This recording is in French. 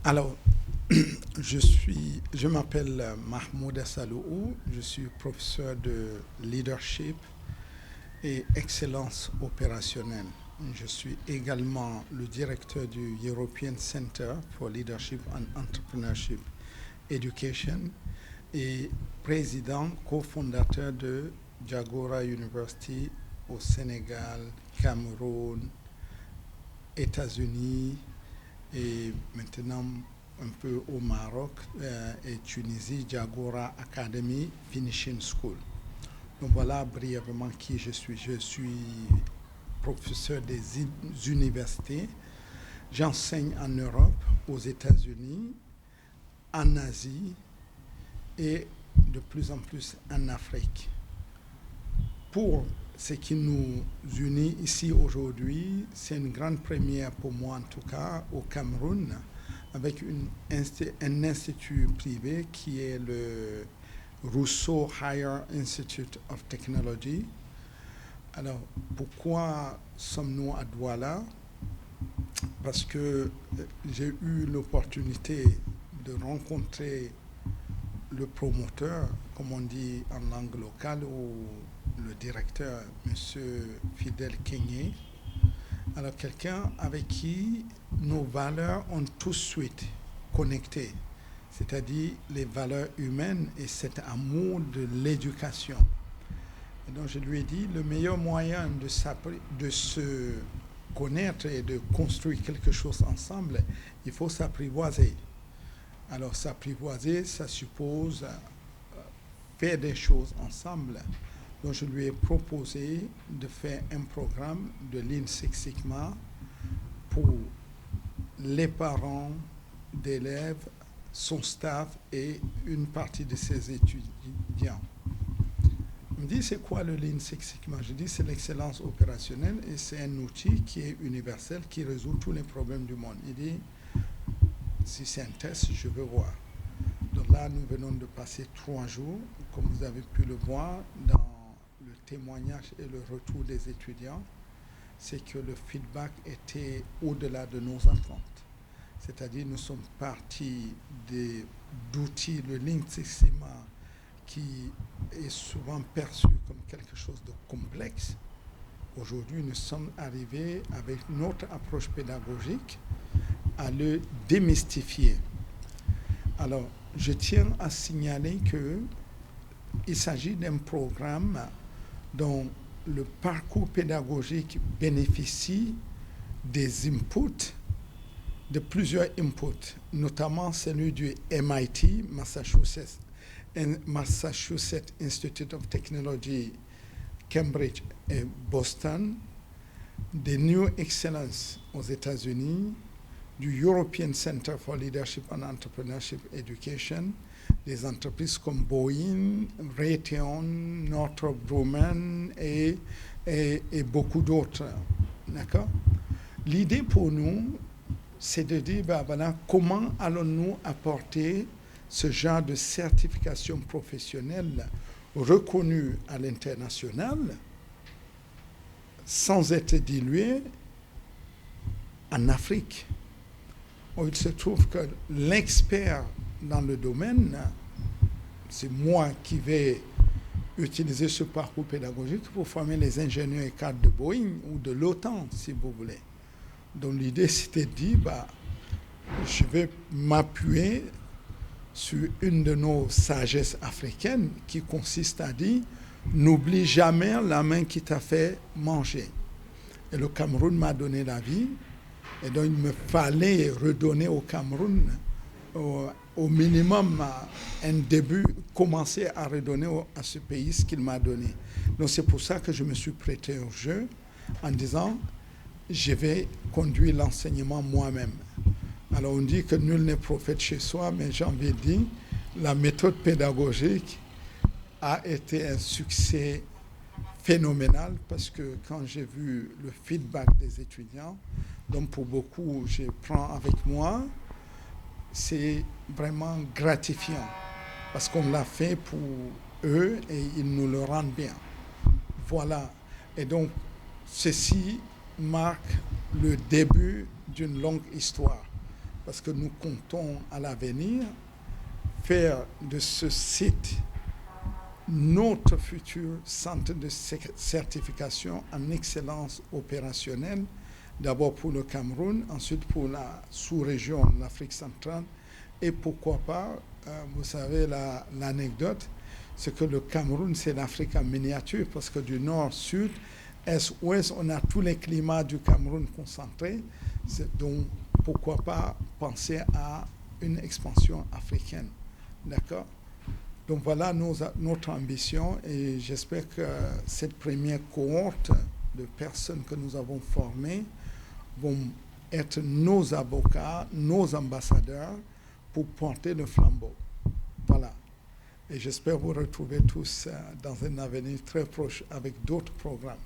Alors, je m'appelle Mahmoud Assalou, je suis professeur de leadership et excellence opérationnelle. Je suis également le directeur du European Center for Leadership and Entrepreneurship Education et président cofondateur de Jagora University au Sénégal, Cameroun, États-Unis et maintenant un peu au Maroc et Tunisie, Jagora Academy Finishing School. Donc voilà brièvement qui je suis. Je suis professeur des universités. J'enseigne en Europe, aux États-Unis, en Asie et de plus en plus en Afrique. Pour ce qui nous unit ici aujourd'hui, c'est une grande première pour moi en tout cas au Cameroun, avec un institut privé qui est le Rousseau Higher Institute of Technology. Alors, pourquoi sommes-nous à Douala? Parce que j'ai eu l'opportunité de rencontrer le promoteur, comme on dit en langue locale, ou le directeur, M. Fidel Kenyé. Alors, quelqu'un avec qui nos valeurs ont tout de suite connecté, c'est-à-dire les valeurs humaines et cet amour de l'éducation. Et donc, je lui ai dit, le meilleur moyen de se connaître et de construire quelque chose ensemble, il faut s'apprivoiser. Alors, s'apprivoiser, ça suppose faire des choses ensemble. Donc, je lui ai proposé de faire un programme de Lean Six Sigma pour les parents d'élèves, son staff et une partie de ses étudiants. Il me dit, c'est quoi le Lean Six Sigma? Je dis, c'est l'excellence opérationnelle et c'est un outil qui est universel, qui résout tous les problèmes du monde. Il dit, si c'est un test, je veux voir. Donc là, nous venons de passer 3 jours, comme vous avez pu le voir dans le témoignage et le retour des étudiants, c'est que le feedback était au-delà de nos attentes. C'est-à-dire, nous sommes partis d'outils, le Lean Six Sigma, qui est souvent perçu comme quelque chose de complexe. Aujourd'hui, nous sommes arrivés avec notre approche pédagogique à le démystifier. Alors, je tiens à signaler qu'il s'agit d'un programme dont le parcours pédagogique bénéficie des inputs, de plusieurs inputs, notamment celui du MIT, Massachusetts Institute of Technology, Cambridge et Boston, des New Excellence aux États-Unis, du European Center for Leadership and Entrepreneurship Education, des entreprises comme Boeing, Raytheon, Northrop Grumman et beaucoup d'autres. D'accord? L'idée pour nous, c'est de dire, voilà, comment allons-nous apporter ce genre de certification professionnelle reconnue à l'international sans être diluée en Afrique. Il se trouve que l'expert dans le domaine, c'est moi qui vais utiliser ce parcours pédagogique pour former les ingénieurs et cadres de Boeing ou de l'OTAN, si vous voulez. Donc l'idée, c'était de dire, je vais m'appuyer sur une de nos sagesses africaines qui consiste à dire, n'oublie jamais la main qui t'a fait manger. Et le Cameroun m'a donné la vie. Et donc, il me fallait redonner au Cameroun, au minimum, un début, commencer à redonner à ce pays ce qu'il m'a donné. Donc, c'est pour ça que je me suis prêté au jeu en disant, je vais conduire l'enseignement moi-même. Alors, on dit que nul n'est prophète chez soi, mais j'ai envie de dire, la méthode pédagogique a été un succès phénoménal parce que quand j'ai vu le feedback des étudiants, donc pour beaucoup, je prends avec moi, c'est vraiment gratifiant parce qu'on l'a fait pour eux et ils nous le rendent bien. Voilà. Et donc, ceci marque le début d'une longue histoire. parce que nous comptons à l'avenir faire de ce site notre futur centre de certification en excellence opérationnelle, d'abord pour le Cameroun, ensuite pour la sous-région de l'Afrique centrale, et pourquoi pas, vous savez, l'anecdote, c'est que le Cameroun, c'est l'Afrique en miniature, parce que du nord, sud, est, ouest, on a tous les climats du Cameroun concentrés, donc pourquoi pas penser à une expansion africaine, d'accord? Donc voilà notre ambition, et j'espère que cette première cohorte de personnes que nous avons formées vont être nos avocats, nos ambassadeurs pour porter le flambeau. Voilà. Et j'espère vous retrouver tous dans un avenir très proche avec d'autres programmes.